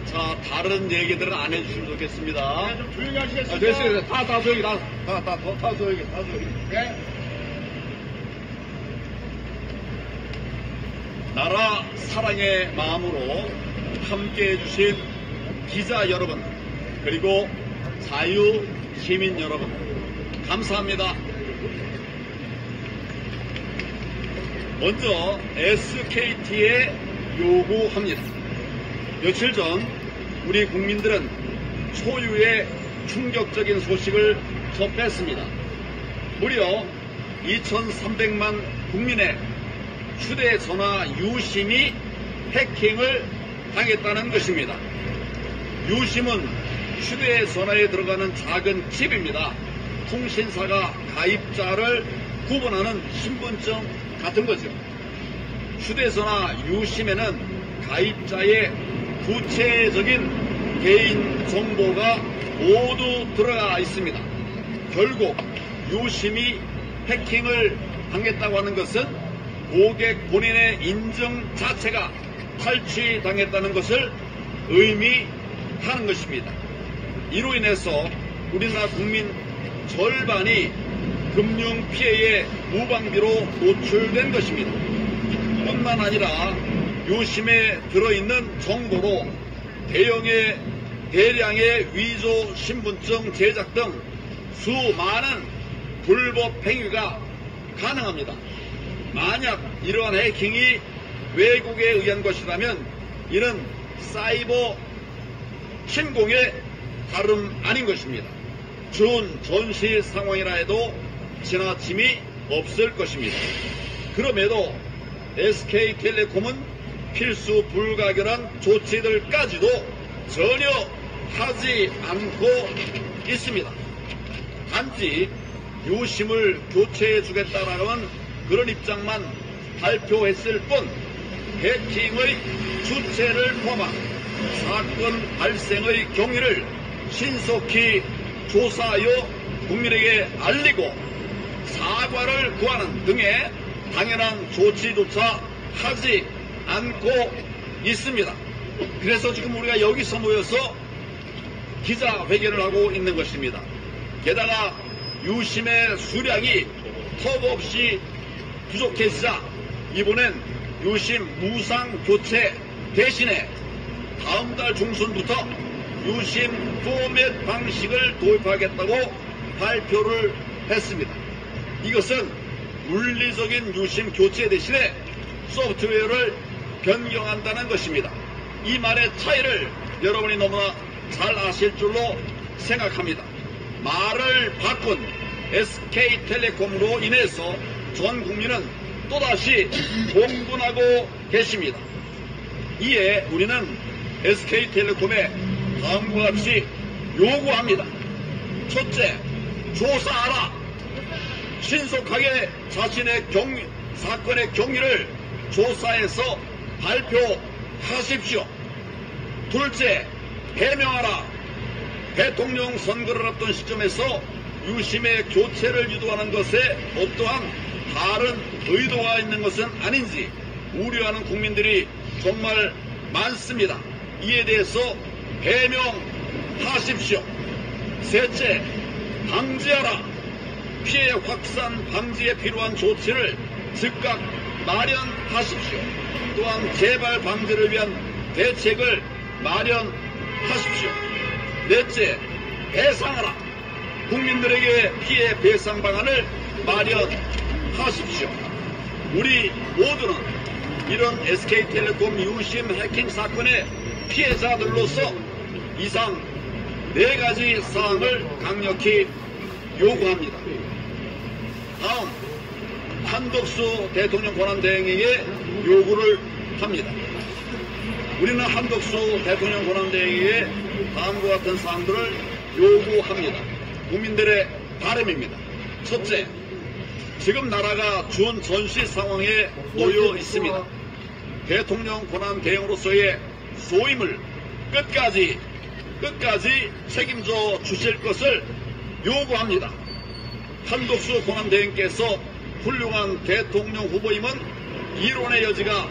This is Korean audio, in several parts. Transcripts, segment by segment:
자, 다른 얘기들은 안 해주시면 좋겠습니다. 좀 조용히 하시겠습니까? 됐어요. 다 조용히, 다 조용히. 네. 나라 사랑의 마음으로 함께 해주신 기자 여러분, 그리고 자유 시민 여러분, 감사합니다. 먼저 SKT에 요구합니다. 며칠 전 우리 국민들은 초유의 충격적인 소식을 접했습니다. 무려 2300만 국민의 휴대전화 유심이 해킹을 당했다는 것입니다. 유심은 휴대전화에 들어가는 작은 칩입니다. 통신사가 가입자를 구분하는 신분증 같은 거죠. 휴대전화 유심에는 가입자의 구체적인 개인 정보가 모두 들어가 있습니다. 결국 유심이 해킹을 당했다고 하는 것은 고객 본인의 인증 자체가 탈취당했다는 것을 의미하는 것입니다. 이로 인해서 우리나라 국민 절반이 금융 피해의 무방비로 노출된 것입니다. 뿐만 아니라 유심에 들어있는 정보로 대량의 위조 신분증 제작 등 수많은 불법 행위가 가능합니다. 만약 이러한 해킹이 외국에 의한 것이라면 이는 사이버 침공의 다름 아닌 것입니다. 준 전시 상황이라 해도 지나침이 없을 것입니다. 그럼에도 SK텔레콤은 필수 불가결한 조치들까지도 전혀 하지 않고 있습니다. 단지 유심을 교체해 주겠다라는 그런 입장만 발표했을 뿐 해킹의 주체를 포함한 사건 발생의 경위를 신속히 조사하여 국민에게 알리고 사과를 구하는 등의 당연한 조치조차 하지 않고 있습니다. 그래서 지금 우리가 여기서 모여서 기자회견을 하고 있는 것입니다. 게다가 유심의 수량이 턱없이 부족해지자 이번엔 유심 무상 교체 대신에 다음 달 중순부터 유심 포맷 방식을 도입하겠다고 발표를 했습니다. 이것은 물리적인 유심 교체 대신에 소프트웨어를 변경한다는 것입니다. 이 말의 차이를 여러분이 너무나 잘 아실 줄로 생각합니다. 말을 바꾼 SK텔레콤으로 인해서 전 국민은 또다시 공분하고 계십니다. 이에 우리는 SK텔레콤에 다음과 같이 요구합니다. 첫째, 조사하라. 신속하게 자신의 사건의 경위를 조사해서 발표하십시오. 둘째, 해명하라. 대통령 선거를 앞둔 시점에서 유심의 교체를 유도하는 것에 어떠한 다른 의도가 있는 것은 아닌지 우려하는 국민들이 정말 많습니다. 이에 대해서 해명하십시오. 셋째, 방지하라. 피해 확산 방지에 필요한 조치를 즉각 마련하십시오. 또한 재발 방지를 위한 대책을 마련하십시오. 넷째, 배상하라. 국민들에게 피해 배상 방안을 마련하십시오. 우리 모두는 이런 SK텔레콤 유심 해킹 사건의 피해자들로서 이상 4가지 사항을 강력히 요구합니다. 다음, 한덕수 대통령 권한대행에게 요구를 합니다. 우리는 한덕수 대통령 권한대행에게 다음과 같은 사항들을 요구합니다. 국민들의 바람입니다. 첫째, 지금 나라가 준 전시 상황에 놓여 있습니다. 대통령 권한대행으로서의 소임을 끝까지 책임져 주실 것을 요구합니다. 한덕수 권한대행께서 훌륭한 대통령 후보임은 이론의 여지가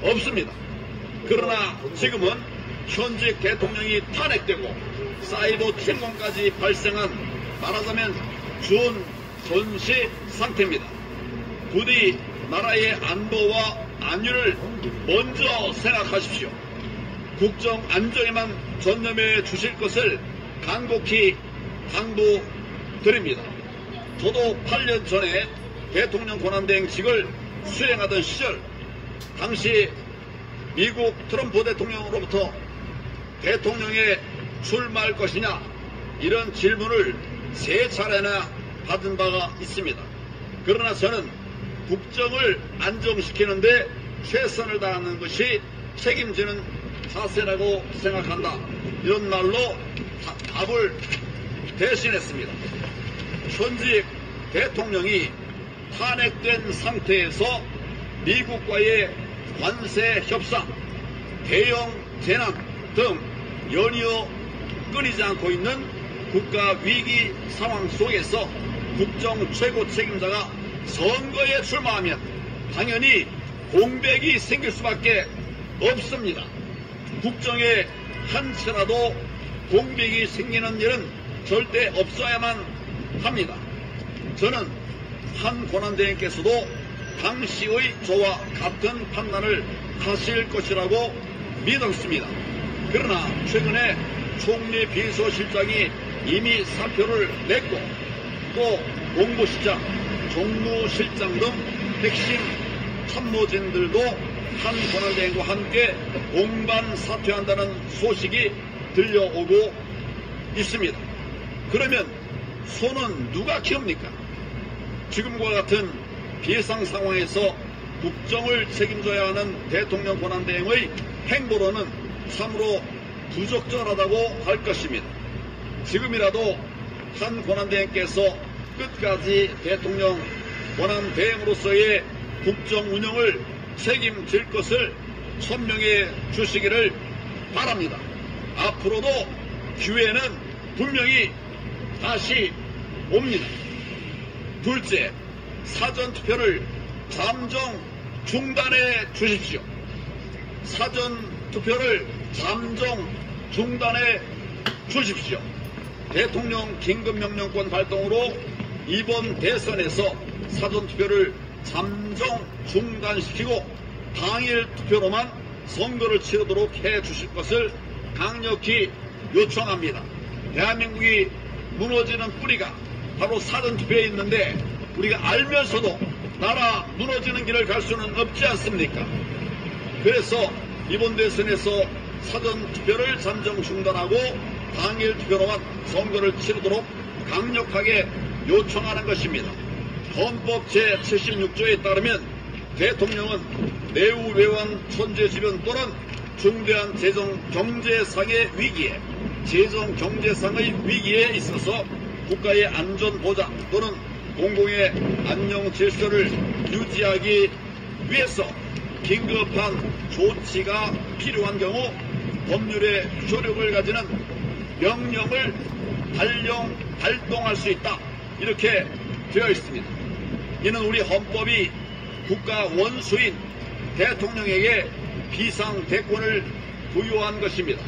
없습니다. 그러나 지금은 현직 대통령이 탄핵되고 사이버 침공까지 발생한 말하자면 준전시 상태입니다. 부디 나라의 안보와 안위를 먼저 생각하십시오. 국정 안정에만 전념해 주실 것을 간곡히 당부드립니다. 저도 8년 전에 대통령 권한대행직을 수행하던 시절 당시 미국 트럼프 대통령으로부터 대통령에 출마할 것이냐 이런 질문을 3차례나 받은 바가 있습니다. 그러나 저는 국정을 안정시키는데 최선을 다하는 것이 책임지는 자세라고 생각한다. 이런 말로 답을 대신했습니다. 현직 대통령이 탄핵된 상태에서 미국과의 관세 협상, 대형 재난 등 연이어 끊이지 않고 있는 국가 위기 상황 속에서 국정 최고 책임자가 선거에 출마하면 당연히 공백이 생길 수밖에 없습니다. 국정에 한 채라도 공백이 생기는 일은 절대 없어야만 합니다. 저는 한 권한대행께서도 당시의 저와 같은 판단을 하실 것이라고 믿었습니다. 그러나 최근에 총리 비서실장이 이미 사표를 냈고 또 공보실장, 종무실장 등 핵심 참모진들도 한 권한대행과 함께 공반 사퇴한다는 소식이 들려오고 있습니다. 그러면 소는 누가 키웁니까? 지금과 같은 비상 상황에서 국정을 책임져야 하는 대통령 권한대행의 행보로는 참으로 부적절하다고 할 것입니다. 지금이라도 한 권한대행께서 끝까지 대통령 권한대행으로서의 국정 운영을 책임질 것을 천명해 주시기를 바랍니다. 앞으로도 기회는 분명히 다시 옵니다. 둘째, 사전투표를 잠정 중단해 주십시오. 사전투표를 잠정 중단해 주십시오. 대통령 긴급명령권 발동으로 이번 대선에서 사전투표를 잠정 중단시키고 당일 투표로만 선거를 치르도록 해 주실 것을 강력히 요청합니다. 대한민국이 무너지는 뿌리가 바로 사전투표에 있는데 우리가 알면서도 나라 무너지는 길을 갈 수는 없지 않습니까? 그래서 이번 대선에서 사전투표를 잠정 중단하고 당일 투표로만 선거를 치르도록 강력하게 요청하는 것입니다. 헌법 제76조에 따르면 대통령은 내후외환 천재지변 또는 중대한 재정 경제상의 위기에 재정 경제상의 위기에 있어서 국가의 안전 보장 또는 공공의 안녕 질서를 유지하기 위해서 긴급한 조치가 필요한 경우 법률의 효력을 가지는 명령을 발동할 수 있다. 이렇게 되어 있습니다. 이는 우리 헌법이 국가 원수인 대통령에게 비상대권을 부여한 것입니다.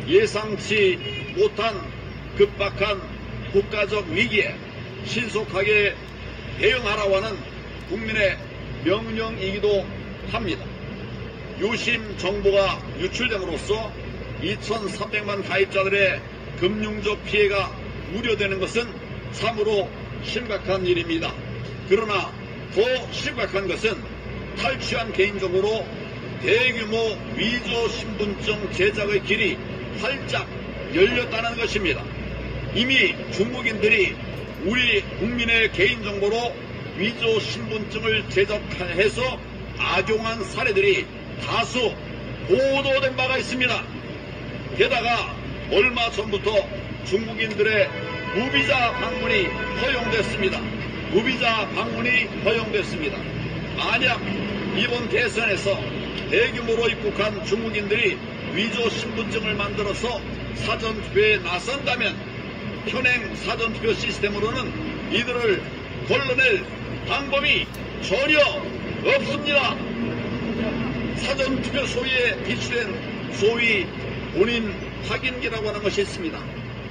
예상치 못한 급박한 국가적 위기에 신속하게 대응하라고 하는 국민의 명령이기도 합니다. 유심 정보가 유출됨으로써 2,300만 가입자들의 금융적 피해가 우려되는 것은 참으로 심각한 일입니다. 그러나 더 심각한 것은 탈취한 개인정보로 대규모 위조 신분증 제작의 길이 활짝 열렸다는 것입니다. 이미 중국인들이 우리 국민의 개인정보로 위조 신분증을 제작해서 악용한 사례들이 다수 보도된 바가 있습니다. 게다가 얼마 전부터 중국인들의 무비자 방문이 허용됐습니다. 무비자 방문이 허용됐습니다. 만약 이번 대선에서 대규모로 입국한 중국인들이 위조 신분증을 만들어서 사전투표에 나선다면 현행 사전투표 시스템으로는 이들을 걸러낼 방법이 전혀 없습니다. 사전투표소에 비치된 소위 본인 확인기라고 하는 것이 있습니다.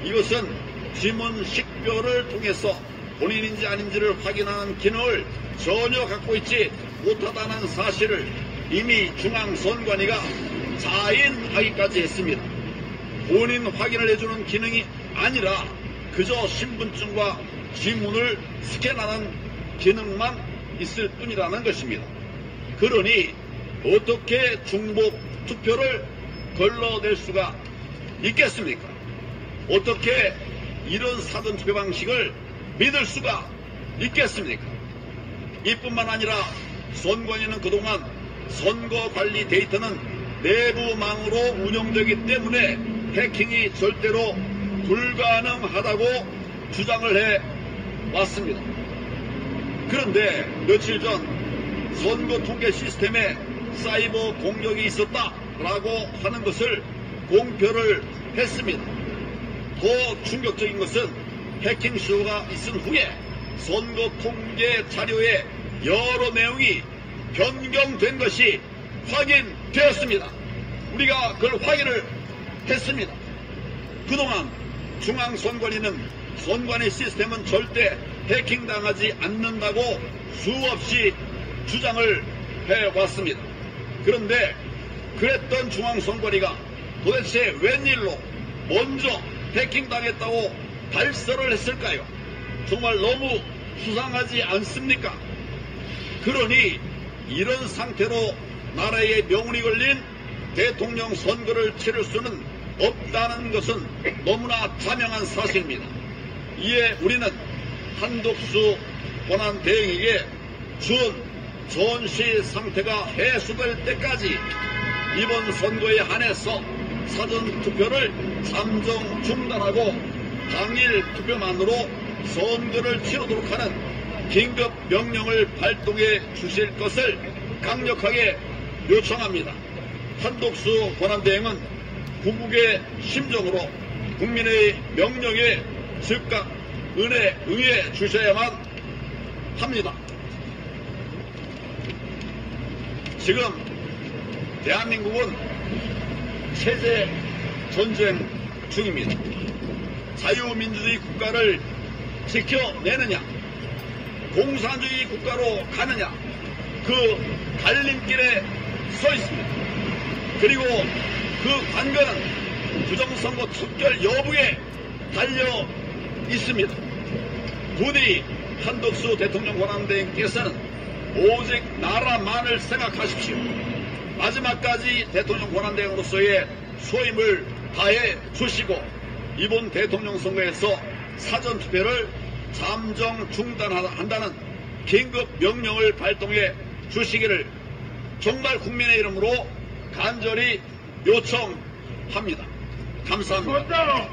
이것은 지문 식별을 통해서 본인인지 아닌지를 확인하는 기능을 전혀 갖고 있지 못하다는 사실을 이미 중앙선관위가 자인하기까지 했습니다. 본인 확인을 해주는 기능이 아니라 그저 신분증과 지문을 스캔하는 기능만 있을 뿐이라는 것입니다. 그러니 어떻게 중복 투표를 걸러낼 수가 있겠습니까? 어떻게 이런 사전투표 방식을 믿을 수가 있겠습니까? 이뿐만 아니라 선관위는 그동안 선거관리 데이터는 내부망으로 운영되기 때문에 해킹이 절대로 불가능하다고 주장을 해왔습니다. 그런데 며칠 전 선거 통계 시스템에 사이버 공격이 있었다라고 하는 것을 공표를 했습니다. 더 충격적인 것은 해킹 시도가 있은 후에 선거 통계 자료의 여러 내용이 변경된 것이 확인되었습니다. 우리가 그걸 확인을 했습니다. 그동안 중앙선관위는 선관위 시스템은 절대 해킹당하지 않는다고 수없이 주장을 해왔습니다. 그런데 그랬던 중앙선관위가 도대체 웬일로 먼저 해킹당했다고 발설을 했을까요? 정말 너무 수상하지 않습니까? 그러니 이런 상태로 나라의 명운이 걸린 대통령 선거를 치를 수는 없다는 것은 너무나 자명한 사실입니다. 이에 우리는 한독수 권한대행에게 준 전시 상태가 해소될 때까지 이번 선거에 한해서 사전투표를 잠정 중단하고 당일 투표만으로 선거를 치르도록 하는 긴급 명령을 발동해 주실 것을 강력하게 요청합니다. 한독수 권한대행은 구국의 심정으로 국민의 명령에 즉각 응해 주셔야만 합니다. 지금 대한민국은 체제 전쟁 중입니다. 자유민주주의 국가를 지켜내느냐, 공산주의 국가로 가느냐, 그 갈림길에 서 있습니다. 그리고 그 관건은 부정선거 척결 여부에 달려 있습니다. 부디 한덕수 대통령 권한대행께서는 오직 나라만을 생각하십시오. 마지막까지 대통령 권한대행으로서의 소임을 다해 주시고 이번 대통령 선거에서 사전투표를 잠정 중단한다는 긴급 명령을 발동해 주시기를 정말 국민의 이름으로 간절히 요청합니다. 감사합니다.